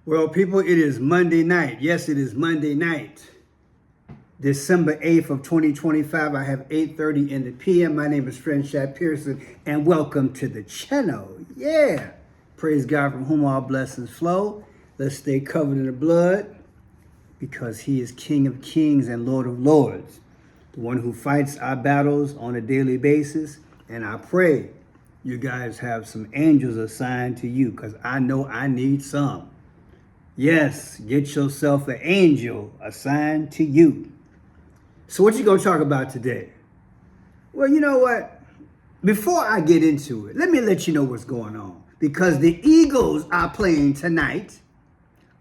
Well, people, it is Monday night. Yes, it is Monday night. December 8th of 2025. I have 8:30 in the PM. My name is Friendship Pearson, and welcome to the channel. Yeah. Praise God from whom all blessings flow. Let's stay covered in the blood because he is King of Kings and Lord of Lords, the one who fights our battles on a daily basis. And I pray you guys have some angels assigned to you because I know I need some. Yes, get yourself an angel assigned to you. So what you going to talk about today? Well, you know what? Before I get into it, let me let you know what's going on. Because the Eagles are playing tonight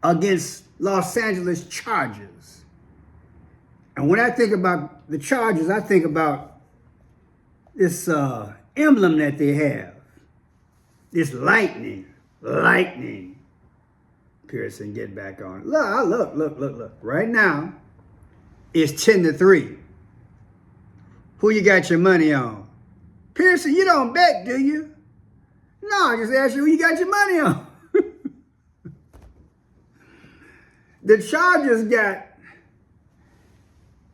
against Los Angeles Chargers. And when I think about the Chargers, I think about this emblem that they have. This lightning. Pearson, get back on it. Look. Right now, it's 10-3. Who you got your money on? Pearson, you don't bet, do you? No, I just asked you who you got your money on. The Chargers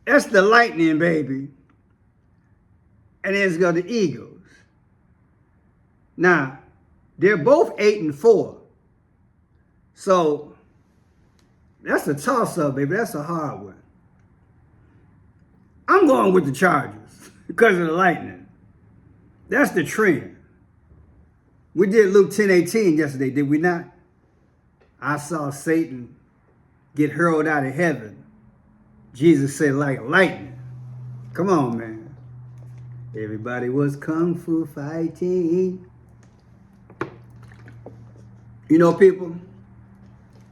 that's the Lightning, baby. And then it's got the Eagles. Now, they're both 8-4. So, that's a toss-up, baby. That's a hard one. I'm going with the Chargers because of the Lightning. That's the trend. We did Luke 10:18 yesterday, did we not? I saw Satan get hurled out of heaven. Jesus said like lightning. Come on, man. Everybody was kung fu fighting. You know, people,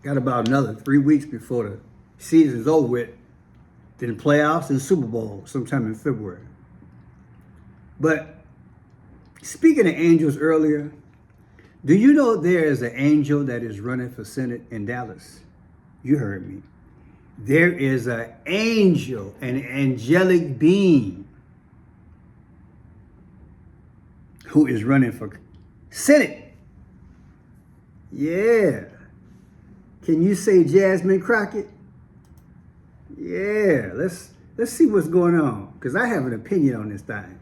got about another 3 weeks before the season's over with. Then playoffs and Super Bowl sometime in February. But speaking of angels earlier, do you know there is an angel that is running for Senate in Dallas? You heard me. There is an angel, an angelic being who is running for Senate. Yeah. Can you say Jasmine Crockett? Yeah, let's see what's going on, because I have an opinion on this thing.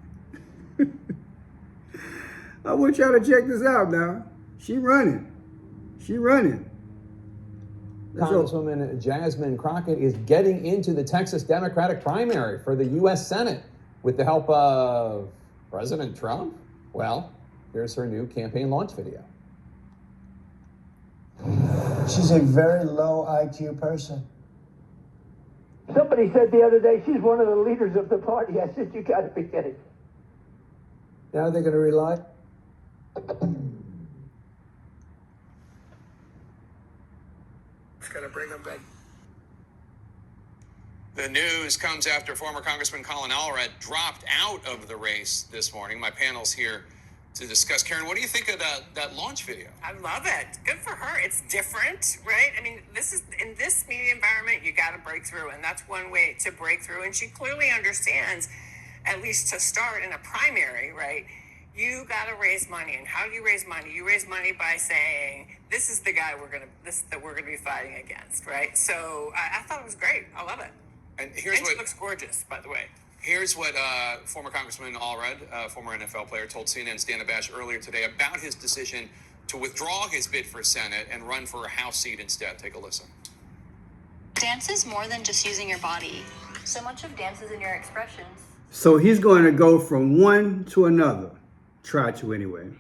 I want y'all to check this out now. She running. Congresswoman Jasmine Crockett is getting into the Texas Democratic primary for the U.S. Senate with the help of President Trump. Well, here's her new campaign launch video. She's a very low IQ person. Somebody said the other day she's one of the leaders of the party. I said, you got to be kidding. Now they're going to rely. It's going to bring them back. The news comes after former Congressman Colin Allred dropped out of the race this morning. My panel's here to discuss. Karen, what do you think of that launch video? I love it. Good for her. It's different, right? I mean, this is in this media environment, you got to break through, and that's one way to break through. And she clearly understands, at least to start in a primary, right? You got to raise money. And how do you raise money? You raise money by saying, this is the guy we're gonna be fighting against, right? So I thought it was great. I love it. And She looks gorgeous, by the way. Here's what former Congressman Allred, former NFL player, told CNN's Dana Bash earlier today about his decision to withdraw his bid for Senate and run for a House seat instead. Take a listen. Dance is more than just using your body. So much of dance is in your expressions. So he's going to go from one to another. Try to anyway.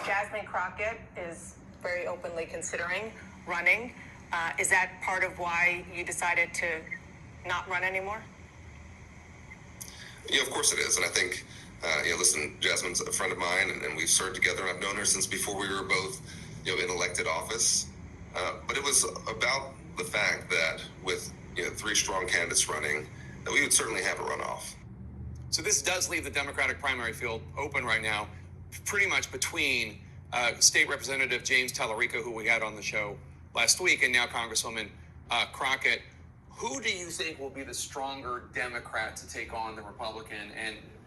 Jasmine Crockett is very openly considering running. Is that part of why you decided to not run anymore? Yeah, of course it is. And I think, listen, Jasmine's a friend of mine, and we've served together. I've known her since before we were both, in elected office. But it was about the fact that with, 3 strong candidates running, that we would certainly have a runoff. So this does leave the Democratic primary field open right now, pretty much between State Representative James Tallarico, who we had on the show last week, and now Congresswoman Crockett. Who do you think will be the stronger Democrat to take on the Republican?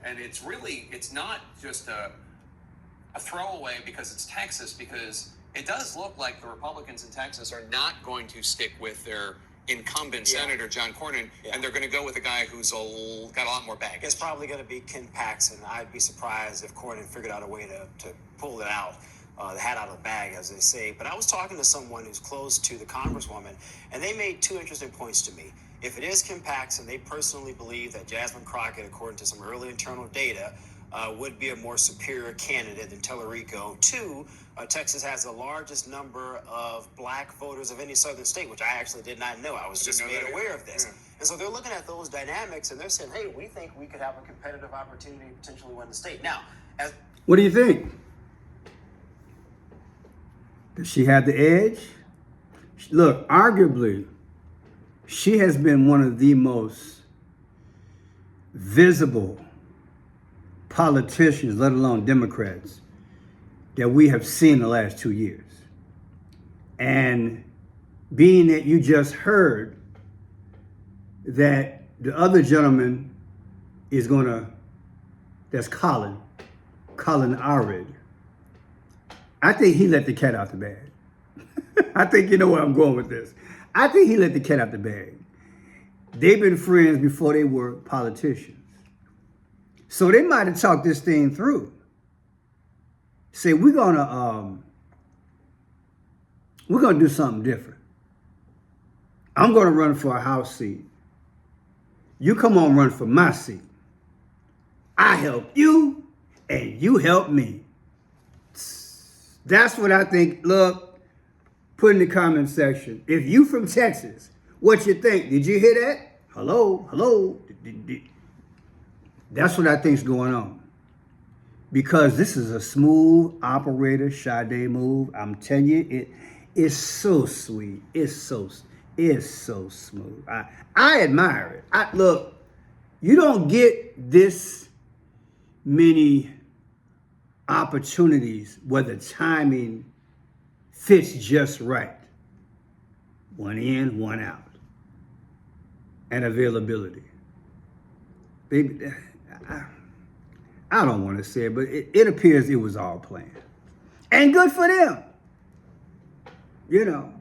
And it's not just a throwaway because it's Texas, because it does look like the Republicans in Texas are not going to stick with their incumbent Senator John Cornyn, and they're going to go with a guy who's got a lot more baggage. It's probably going to be Ken Paxton. I'd be surprised if Cornyn figured out a way to pull it out, the hat out of the bag, as they say. But I was talking to someone who's close to the Congresswoman, and they made two interesting points to me. If it is Ken Paxton, they personally believe that Jasmine Crockett, according to some early internal data, would be a more superior candidate than Tellerico. Two, Texas has the largest number of black voters of any southern state, which I actually did not know. I was just made aware of this. And so they're looking at those dynamics and they're saying, hey, we think we could have a competitive opportunity to potentially win the state. Now, What do you think? Does she have the edge? Look, arguably, she has been one of the most visible politicians, let alone Democrats, that we have seen the last 2 years. And being that you just heard that the other gentleman is that's Colin Arid, I think he let the cat out the bag. I think you know where I'm going with this. I think he let the cat out the bag. They've been friends before they were politicians. So they might have talked this thing through. Say, we're gonna do something different. I'm gonna run for a House seat. You come on, run for my seat. I help you, and you help me. That's what I think. Look, put in the comment section. If you from Texas, what you think? Did you hear that? Hello. That's what I think's going on. Because this is a smooth operator Sade move. I'm telling you, it is so sweet. It's so smooth. I admire it. Look, you don't get this many opportunities where the timing fits just right. One in, one out. And availability. Baby, I don't want to say it, but it appears it was all planned. And good for them. You know.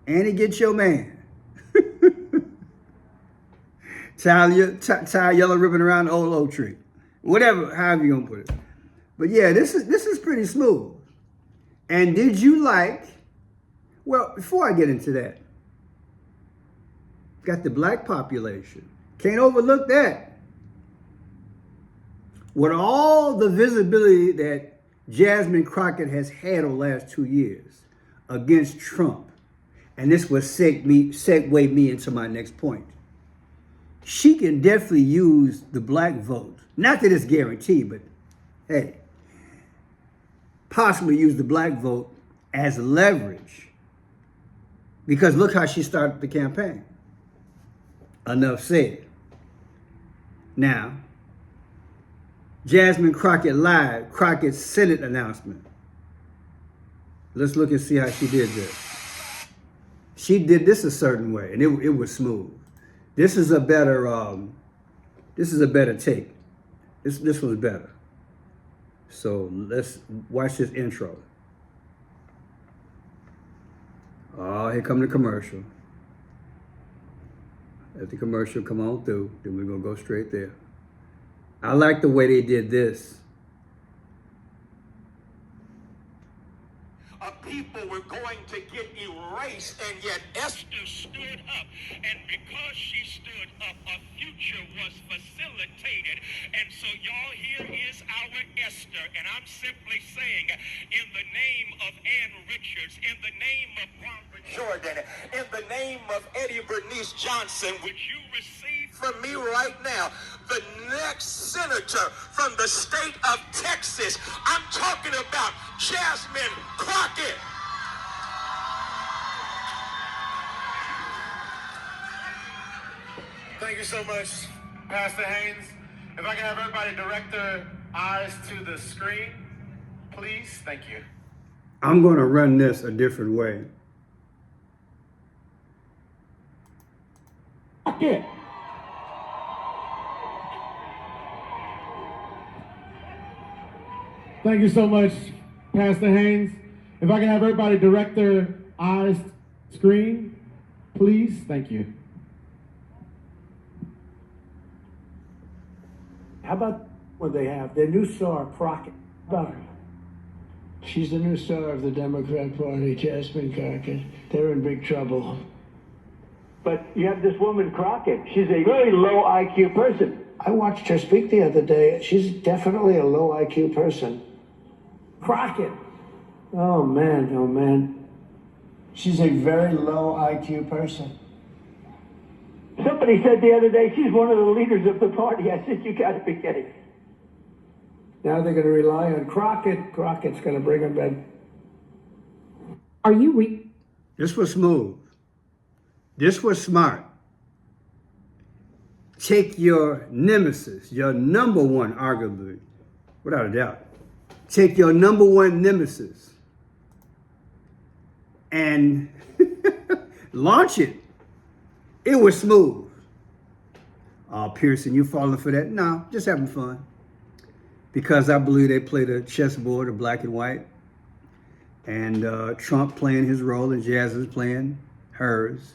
And it gets your man. tie a yellow ribbon around the old oak tree. Whatever, however you're going to put it. But yeah, this is pretty smooth. And did you well, before I get into that, got the black population. Can't overlook that. With all the visibility that Jasmine Crockett has had over the last 2 years against Trump, and this will segue me into my next point, she can definitely use the black vote. Not that it's guaranteed, but hey, possibly use the black vote as leverage. Because look how she started the campaign. Enough said. Now, Jasmine Crockett live, Crockett's Senate announcement. Let's look and see how she did this. She did this a certain way, and it was smooth. This is a better take. This was better. So let's watch this intro. Oh, here come the commercial. Let the commercial come on through, then we're gonna go straight there. I like the way they did this. People were going to get erased, and yet Esther stood up. And because she stood up, a future was facilitated. And so, y'all, here is our Esther. And I'm simply saying, in the name of Ann Richards, in the name of Barbara Jordan, in the name of Eddie Bernice Johnson, would you receive from me right now the next senator from the state of Texas? I'm talking about Jasmine Crockett. Thank you so much, Pastor Haynes. If I can have everybody direct their eyes to the screen, please. Thank you. I'm going to run this a different way. Yeah. Thank you so much, Pastor Haynes. If I can have everybody direct their eyes screen, please. Thank you. How about what they have? Their new star, Crockett. How about her? She's the new star of the Democrat Party, Jasmine Crockett. They're in big trouble. But you have this woman, Crockett. She's a very low IQ person. I watched her speak the other day. She's definitely a low IQ person. Crockett. Oh, man. Oh, man. She's a very low IQ person. Somebody said the other day she's one of the leaders of the party. I said, you got to be kidding. Now they're going to rely on Crockett. Crockett's going to bring them back. Are you This was smooth. This was smart. Take your nemesis, your number one, arguably, without a doubt. Take your number one nemesis and launch it. It was smooth. Pearson, you falling for that? No, just having fun. Because I believe they played a chessboard of black and white. And Trump playing his role and Jasmine's playing hers.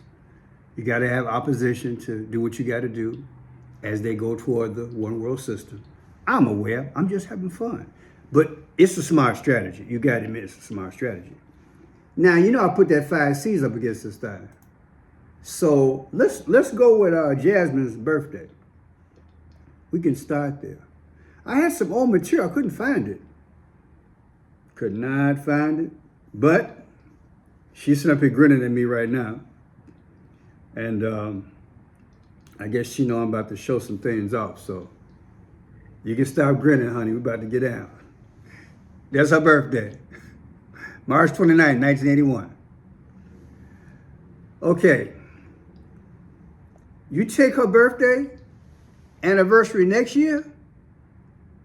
You got to have opposition to do what you got to do as they go toward the one world system. I'm aware. I'm just having fun. But it's a smart strategy. You got to admit it's a smart strategy. Now, you know I put that 5 C's up against this thing. So let's go with Jasmine's birthday. We can start there. I had some old material. I couldn't find it. Could not find it. But she's sitting up here grinning at me right now. And I guess she know I'm about to show some things off. So you can stop grinning, honey. We're about to get out. That's her birthday. March 29, 1981. Okay. You take her birthday, anniversary next year,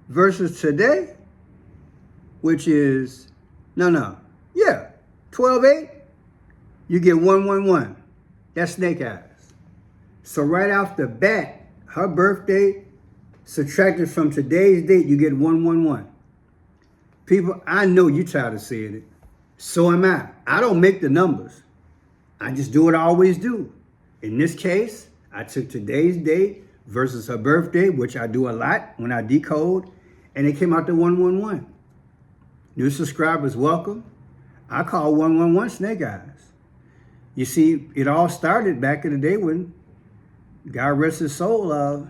versus today, which is, 12/8, you get 111. That's snake eyes. So right off the bat, her birthday, subtracted from today's date, you get 111. People, I know you're tired of seeing it. So am I. I don't make the numbers. I just do what I always do. In this case, I took today's date versus her birthday, which I do a lot when I decode, and it came out to 111. New subscribers, welcome. I call 111 snake eyes. You see, it all started back in the day when, God rest his soul,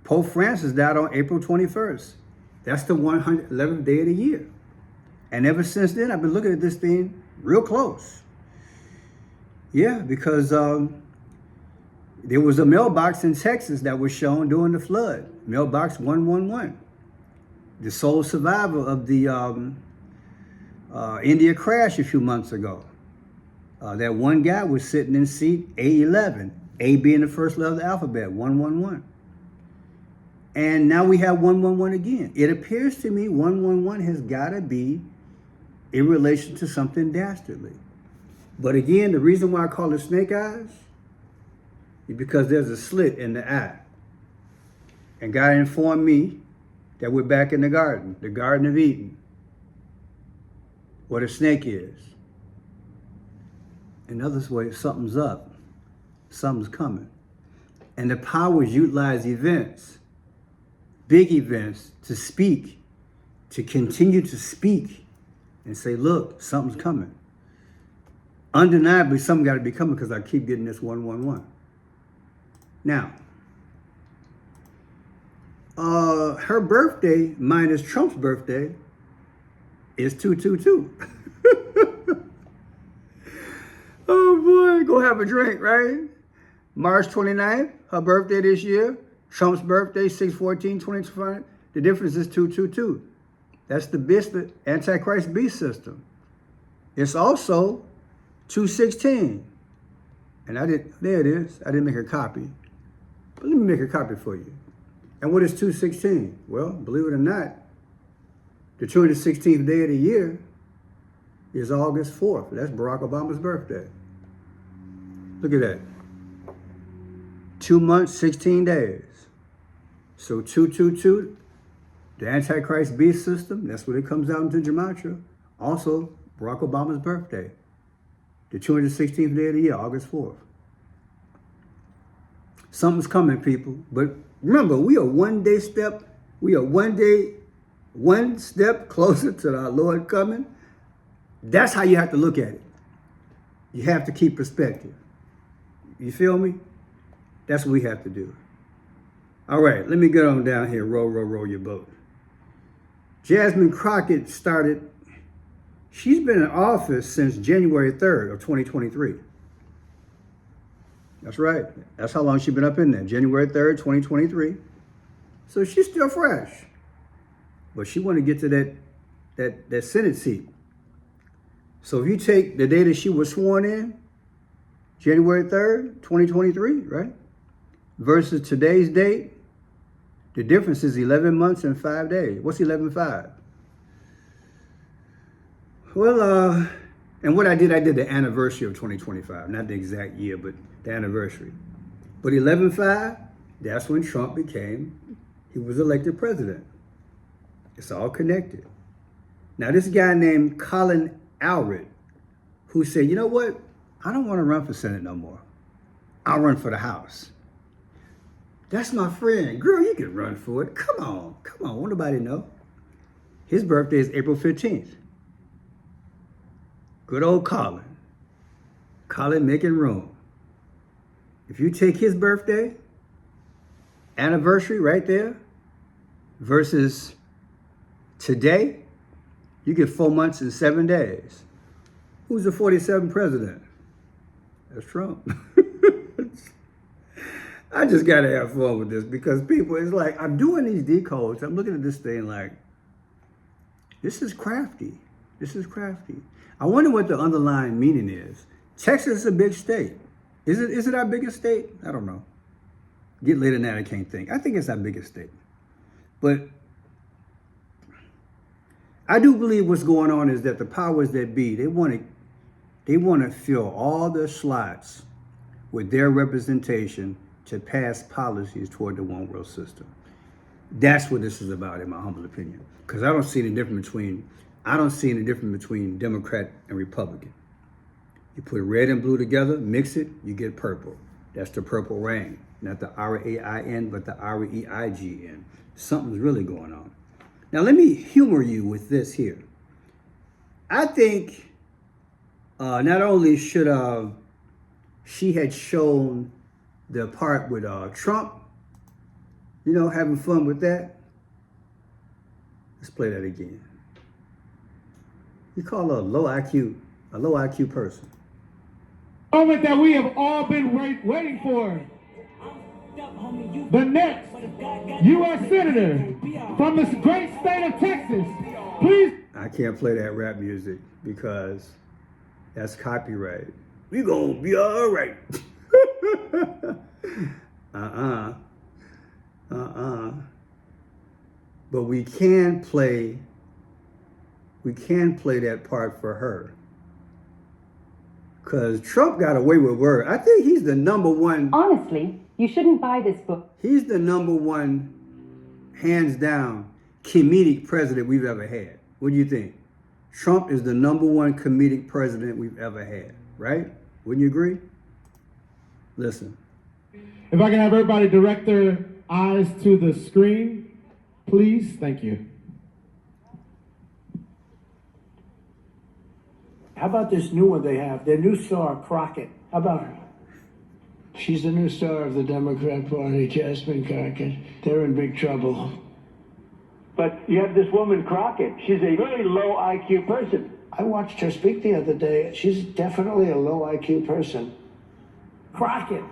Pope Francis died on April 21st. That's the 111th day of the year. And ever since then, I've been looking at this thing real close. Yeah, because there was a mailbox in Texas that was shown during the flood. Mailbox 111. The sole survivor of the India crash a few months ago. That one guy was sitting in seat A11, A being the first letter of the alphabet, 111. And now we have 111 again. It appears to me 111 has got to be in relation to something dastardly. But again, the reason why I call it snake eyes is because there's a slit in the eye. And God informed me that we're back in the Garden of Eden, what a snake is. In other words, something's up, something's coming. And the powers utilize events, big events, to speak, to continue to speak and say, look, something's coming. Undeniably, something got to be coming because I keep getting this 111. Now, her birthday minus Trump's birthday is 222. Oh boy, go have a drink, right? March 29th, her birthday this year. Trump's birthday, 6/14/2025. The difference is 222. That's the beast, the Antichrist beast system. It's also 216. And there it is. I didn't make a copy. But let me make a copy for you. And what is 216? Well, believe it or not, the 216th day of the year is August 4th. That's Barack Obama's birthday. Look at that. 2 months, 16 days. So 222, the Antichrist beast system, that's what it comes out into Gematria. Also, Barack Obama's birthday. The 216th day of the year, August 4th. Something's coming, people. But remember, we are one step closer to our Lord coming. That's how you have to look at it. You have to keep perspective. You feel me? That's what we have to do. All right, let me get on down here. Row, row, row your boat. Jasmine Crockett she's been in office since January 3rd of 2023. That's right. That's how long she's been up in there. January 3rd, 2023. So she's still fresh. But she want to get to that Senate seat. So if you take the day that she was sworn in, January 3rd, 2023, right? Versus today's date, the difference is 11 months and 5 days. What's 11.5? Well, and what I did the anniversary of 2025, not the exact year, but the anniversary. But 11.5, that's when Trump he was elected president. It's all connected. Now, this guy named Colin Alred, who said, you know what? I don't want to run for Senate no more. I'll run for the House. That's my friend. Girl, you can run for it. Come on. Won't nobody know? His birthday is April 15th. Good old Colin. Colin making room. If you take his birthday, anniversary right there, versus today, you get 4 months and 7 days. Who's the 47th president? That's Trump. I just got to have fun with this because people, it's like, I'm doing these decodes. I'm looking at this thing like, this is crafty. I wonder what the underlying meaning is. Texas is a big state. Is it our biggest state? I don't know. Get later than that, I can't think. I think it's our biggest state. But I do believe what's going on is that the powers that be, they want to fill all the slots with their representation to pass policies toward the one world system. That's what this is about, in my humble opinion. Because I don't see any difference between Democrat and Republican. You put red and blue together, mix it, you get purple. That's the purple rain. Not the R-A-I-N, but the R-E-I-G-N. Something's really going on. Now, let me humor you with this here. I think not only should she had shown the part with Trump, having fun with that. Let's play that again. You call her a low IQ person. Moment that we have all been waiting for. The next U.S. Senator from this great state of Texas. Please. I can't play that rap music because that's copyright. We gonna be all right. But we can play that part for her. Because Trump got away with word. I think he's the number one. Honestly, you shouldn't buy this book. He's the number one, hands down, comedic president we've ever had. What do you think? Trump is the number one comedic president we've ever had, right? Wouldn't you agree? Listen. If I can have everybody direct their eyes to the screen, please. Thank you. How about this new one they have? Their new star, Crockett. How about her? She's the new star of the Democrat Party, Jasmine Crockett. They're in big trouble. But you have this woman Crockett. She's a very low IQ person. I watched her speak the other day. She's definitely a low IQ person. Crockett.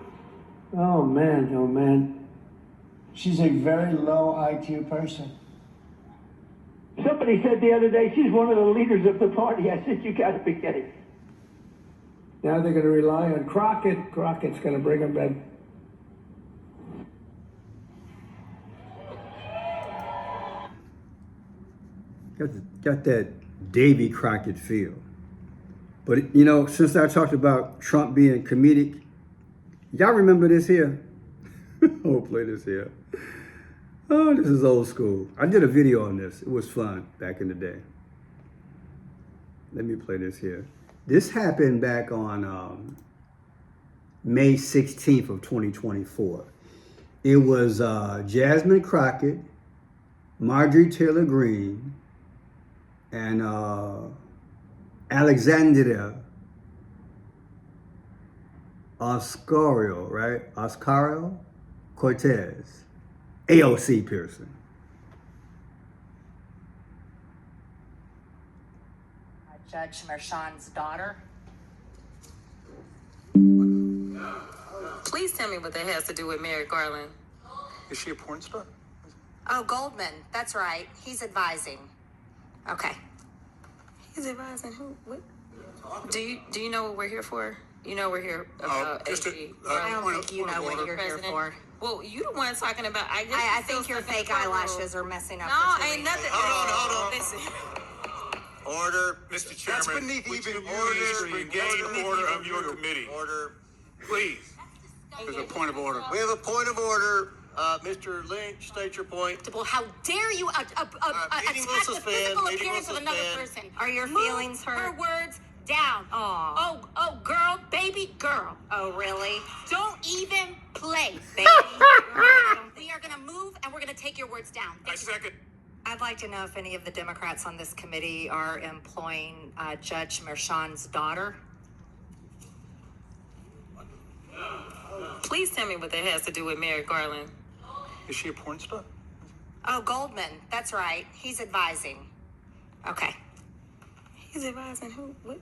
Oh, man. She's a very low IQ person. Somebody said the other day she's one of the leaders of the party. I said, you got to be kidding. Now they're going to rely on Crockett. Crockett's going to bring them back. Got that Davy Crockett feel. But, since I talked about Trump being comedic, y'all remember this here? I'll play this here. Oh, this is old school. I did a video on this. It was fun back in the day. Let me play this here. This happened back on May 16th of 2024. It was Jasmine Crockett, Marjorie Taylor Greene, and Alexandria Oscario, right? Oscario Cortez, AOC Pearson. Judge Merchan's daughter. Please tell me what that has to do with Merrick Garland. Is she a porn star? Oh, Goldman. That's right. He's advising. Okay. He's advising who? What? Do you know what we're here for? You know we're here about just AG. I don't think you know what you're here for. Well, you the one talking about. I think your fake eyelashes are messing up. No, ain't nothing. Hold on. Listen. Order, Mr. Chairman. That's beneath even Order, engage order of your committee. Order. Please. There's a point of order. We have a point of order. Mr. Lynch, state your point. Well, how dare you attack the physical appearance of another person? Are your feelings hurt? Her words down. Oh, girl, baby girl. Oh, really? Don't even play, baby. We are going to move and we're going to take your words down. I second. I'd like to know if any of the Democrats on this committee are employing Judge Merchan's daughter. Please tell me what that has to do with Merrick Garland. Is she a porn star? Oh, Goldman. That's right. He's advising. Okay. He's advising who? What?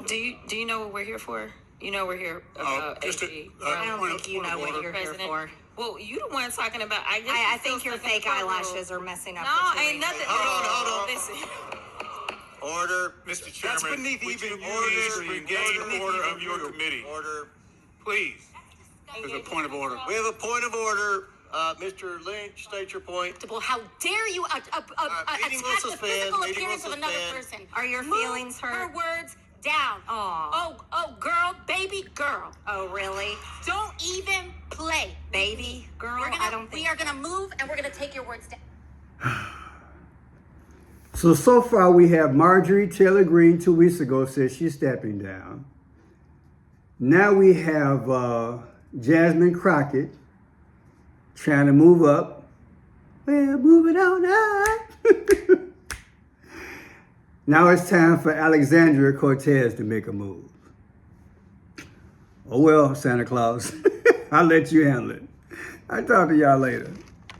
Do you know what we're here for? You know we're here about AG. I don't think you know what you're here for. Well, you the one talking about. I think your fake eyelashes are messing up. No, ain't nothing. Hold on. Listen. Order, Mr. Chairman. That's beneath even engage order of your committee. Order. Please. There's a point of order. We have a point of order. Mr. Lynch, state your point. Well, how dare you attack the physical appearance of another person? Are your feelings hurt? Her words down. Oh, girl, baby girl. Oh, really? Don't even play, baby girl. We are gonna move and we're gonna take your words down. So far we have Marjorie Taylor Greene 2 weeks ago said she's stepping down. Now we have Jasmine Crockett trying to move up. Well, moving on up. Now it's time for Alexandria Cortez to make a move. Oh well, Santa Claus. I'll let you handle it. I'll talk to y'all later.